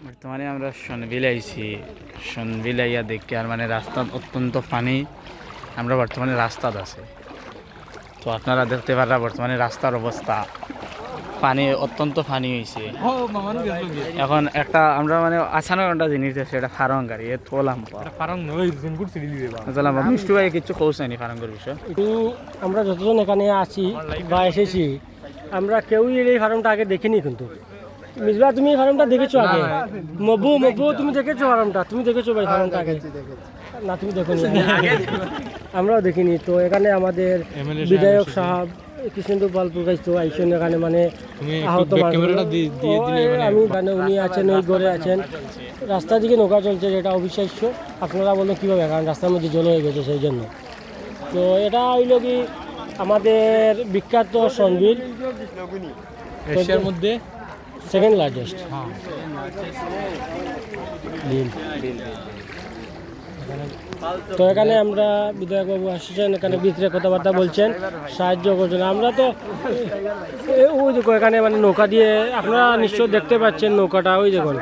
বর্তমানে আমরা সনবিল আইছি, সনবিল আইয়া দেখি আর মানে রাস্তা অত্যন্ত পানি। আমরা বর্তমানে রাস্তাত আছে, তো আপনারা দেখতে পারা বর্তমানে রাস্তার অবস্থা, পানি অত্যন্ত পানি হয়েছে। এখন একটা আমরা মানে আসানোর একটা জিনিস আছে, এটা ফারং গাড়ি এ তোলাম মিষ্টু ভাই কিছু খোঁজ নাইনি ফারঙ্গের বিষয়। একটু আমরা যতজন এখানে আছি বা এসেছি, আমরা কেউই এই ফার্মটা আগে দেখিনি। কিন্তু মিজবা, তুমি এই ফার্মটা দেখেছো আগে? মবু তুমি দেখেছো ফার্মটা? তুমি দেখেছো ভাই ফার্মটা আগে? না, তুমি দেখো আমরাও দেখিনি। তো এখানে আমাদের বিধায়ক সাহেব কৃষ্ণেন্দু পাল প্রকাশ তো আইসেন এখানে, মানে আহত আমি মানে উনি আছেন, ওই ঘরে আছেন। রাস্তার দিকে নৌকা চলছে, যেটা অবিশ্বাস্য। আপনারা বলুন কীভাবে, কারণ রাস্তার মধ্যে জল হয়ে গেছে সেই জন্য। তো এটা হইল কি আমাদের বিখ্যাত সনবিল, এশিয়ার মধ্যে সেকেন্ড লার্জেস্ট বিল। তো এখানে আমরা বিধায়কবাবু আসছেন, এখানে ভিতরে কথাবার্তা বলছেন, সাহায্য করছেন। আমরা তো ওই দেখো এখানে মানে নৌকা দিয়ে, আপনারা নিশ্চয় দেখতে পাচ্ছেন নৌকাটা, ওই দেখুন।